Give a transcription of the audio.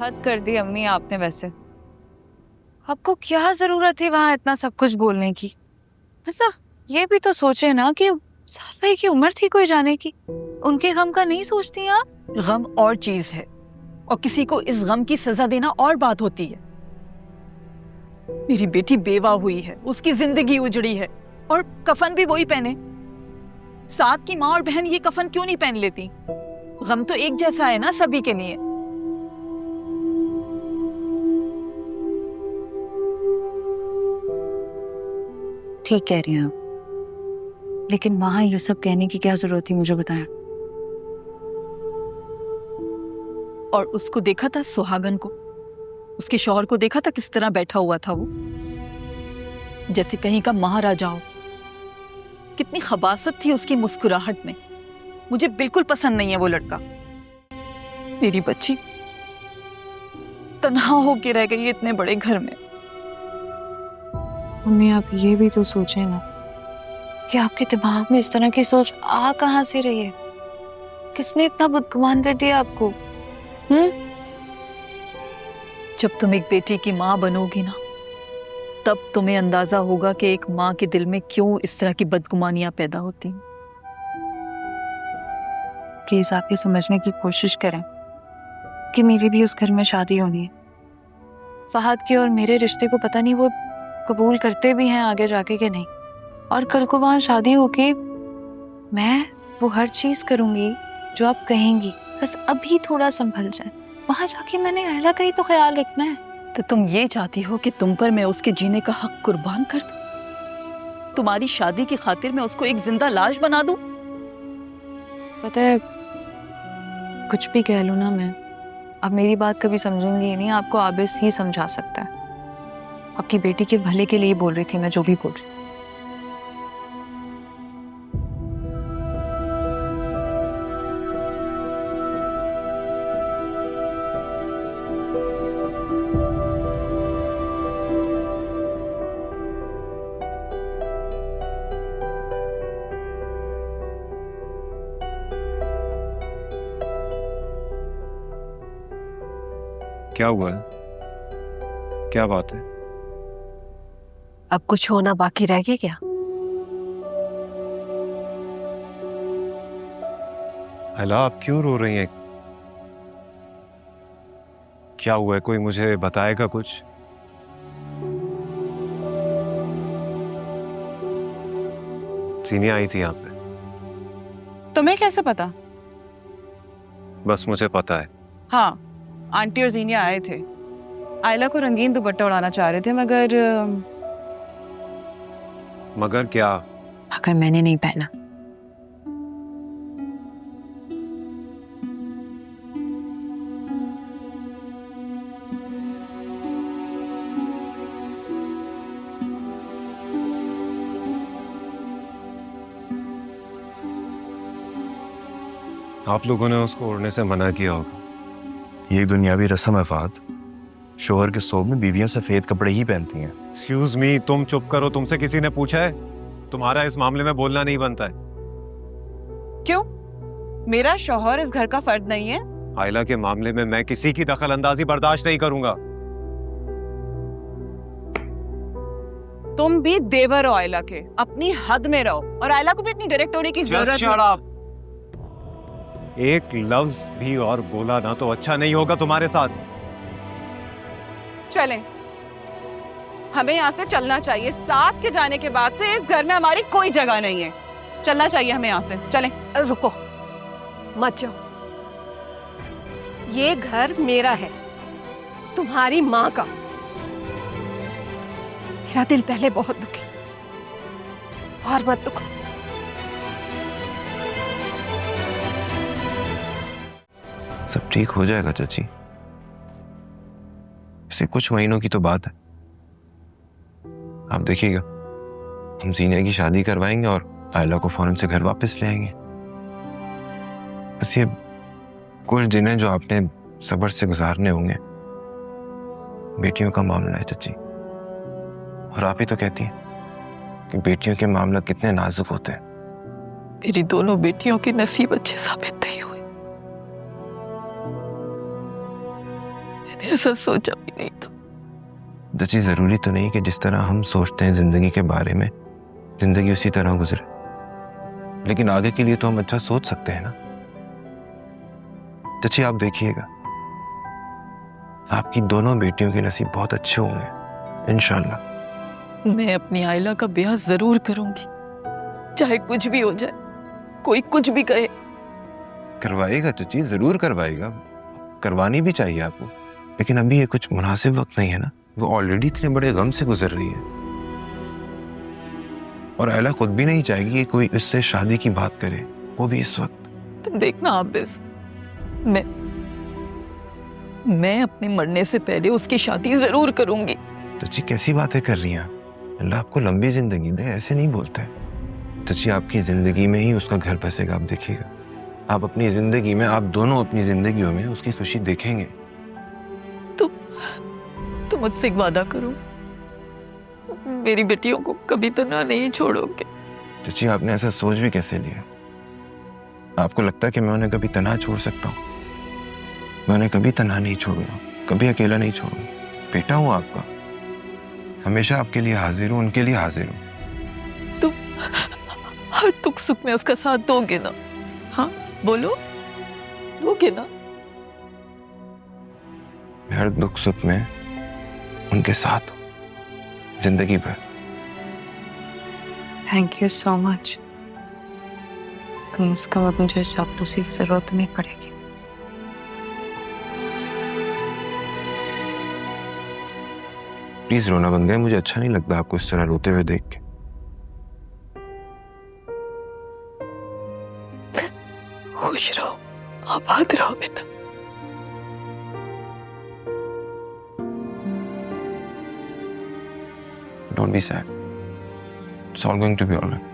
हद कर दी अम्मी आपने। वैसे आपको क्या जरूरत थी वहां इतना सब कुछ बोलने की? मतलब ये भी तो सोचे ना कि साथ भाई की उम्र थी कोई जाने की। उनके गम का नहीं सोचती आप? गम और चीज है और किसी को इस गम की सजा देना और बात होती है। मेरी बेटी बेवा हुई है, उसकी जिंदगी उजड़ी है और कफन भी वही पहने। साथ की माँ और बहन ये कफन क्यों नहीं पहन लेती? गम तो एक जैसा है ना सभी के लिए। ठीक कह रही हैं आप, लेकिन वहां ये सब कहने की क्या जरूरत थी, मुझे बताया। और उसको देखा था सुहागन को, उसके शौहर को देखा था किस तरह बैठा हुआ था वो, जैसे कहीं का महाराजा हो। कितनी खबासत थी उसकी मुस्कुराहट में। मुझे बिल्कुल पसंद नहीं है वो लड़का। मेरी बच्ची तन्हा होके रह गई इतने बड़े घर में। मम्मी आप ये भी तो सोचें ना कि आपके दिमाग में इस तरह की सोच आ कहां से रही है? किसने इतना बदगुमान कर दिया आपको? जब तुम एक बेटी की माँ बनोगी ना, तब तुम्हें अंदाजा होगा कि एक माँ के दिल में क्यों इस तरह की बदगुमानियां पैदा होती हैं। प्लीज आप ये समझने की कोशिश करें कि मेरी भी उस घर में शादी होनी है। फहद के और मेरे रिश्ते को पता नहीं वो कबूल करते भी हैं आगे जाके कि नहीं। और कल को वहां शादी होके मैं वो हर चीज करूंगी जो आप कहेंगी। बस अभी थोड़ा संभल जाए। वहां जाके मैंने अहला का ही तो ख्याल रखना है। तो तुम ये चाहती हो कि तुम पर मैं उसके जीने का हक कुर्बान कर दूं? तुम्हारी शादी की खातिर मैं उसको एक जिंदा लाश बना दूं? पता है, कुछ भी कह लूं ना मैं, आप मेरी बात कभी समझेंगे ही नहीं। आपको आबिस ही समझा सकता है। आपकी बेटी के भले के लिए बोल रही थी मैं जो भी बोल रही। क्या हुआ है? क्या बात है? अब कुछ होना बाकी रह गया क्या? हला आप क्यों रो रही हैं? क्या हुआ है? कोई मुझे बताएगा कुछ? सीनिया आई थी यहाँ पे। तुम्हें कैसे पता? बस मुझे पता है। हाँ, आंटी और जीनिया आए थे। आयला को रंगीन दुपट्टा उड़ाना चाह रहे थे मगर क्या? मगर मैंने नहीं पहना। आप लोगों ने उसको उड़ने से मना किया होगा। ये दुनियावी रस्म है फहद। शोहर के सोब में बीवियां सफेद कपड़े ही पहनती हैं। एक्सक्यूज मी, तुम चुप करो। तुमसे किसी ने पूछा है? तुम्हारा इस मामले में बोलना नहीं बनता है। क्यों? मेरा शौहर इस घर का फर्द नहीं है? आयला के मामले में मैं किसी की दखल अंदाजी बर्दाश्त नहीं करूंगा। तुम भी देवर हो आयला के, अपनी हद में रहो। और आयला को भी इतनी डायरेक्ट होने की जरूरत नहीं। एक लफ्ज भी और बोला ना तो अच्छा नहीं होगा तुम्हारे साथ। चलें, हमें यहाँ से चलना चाहिए। साथ के जाने के बाद से इस घर में हमारी कोई जगह नहीं है। चलना चाहिए हमें यहाँ से। चलें। रुको, मत जाओ। ये घर मेरा है, तुम्हारी माँ का। मेरा दिल पहले बहुत दुखी, और मत दुखो। सब ठीक हो जाएगा चाची। इसे कुछ महीनों की तो बात है। आप देखिएगा, हम जीनिया की शादी करवाएंगे और आयला को फौरन से घर वापस ले आएंगे। बस ये कुछ दिन है जो आपने सब्र से गुजारने होंगे। बेटियों का मामला है चाची, और आप ही तो कहती हैं कि बेटियों के मामला कितने नाजुक होते हैं। मेरी दोनों बेटियों के नसीब अच्छे साबित नहीं हुए। मैंने ऐसा सोचा भी नहीं था। चाची जरूरी तो नहीं कि जिस तरह हम सोचते हैं जिंदगी के बारे में जिंदगी उसी तरह गुजरे, लेकिन आगे के लिए तो हम अच्छा सोच सकते हैं ना। चाची आप देखिएगा, आपकी दोनों बेटियों के नसीब बहुत अच्छे होंगे इंशाल्लाह। मैं अपनी आयला का ब्याह जरूर करूंगी, चाहे कुछ भी हो जाए, कोई कुछ भी कहे। करवाएगा चाची, जरूर करवाएगा, करवानी भी चाहिए आपको, लेकिन अभी ये कुछ मुनासिब वक्त नहीं है ना। वो ऑलरेडी इतने बड़े गम से गुजर रही है और आयला खुद भी नहीं चाहेगी कि कोई इससे शादी की बात करे, वो भी इस वक्त। तुम देखना आबिस, मैं अपने मरने से पहले उसकी शादी जरूर करूंगी। चाची कैसी बातें कर रही हैं? अल्लाह आपको लंबी जिंदगी दे, ऐसे नहीं बोलते। चाची आपकी जिंदगी में ही उसका घर बसेगा, आप देखिएगा। आप अपनी जिंदगी में, आप दोनों अपनी जिंदगियों में उसकी खुशी देखेंगे। तुम मुझसे एक वादा करो, मेरी बेटियों को कभी तन्हा नहीं छोड़ोगे। चाची आपने ऐसा सोच भी कैसे लिया? आपको लगता है कि मैं उन्हें कभी तन्हा छोड़ सकता हूँ? मैं उन्हें कभी तन्हा नहीं छोड़ूंगा, कभी अकेला नहीं छोड़ूंगा। बेटा हूँ आपका, हमेशा आपके लिए हाजिर हूँ, उनके लिए हाजिर हूँ। तुम हर दुख सुख में उसका साथ दोगे ना? हाँ बोलो, दोगे ना? हर दुख सुख में उनके साथ जिंदगी भर। Thank you so much. कम से कम अब मुझे चापलूसी की जरूरत नहीं पड़ेगी। प्लीज रोना बंद गए, मुझे अच्छा नहीं लगता आपको इस तरह रोते हुए देख के। खुश रहो, आबाद रहो बेटा। Don't be sad. It's all going to be all right.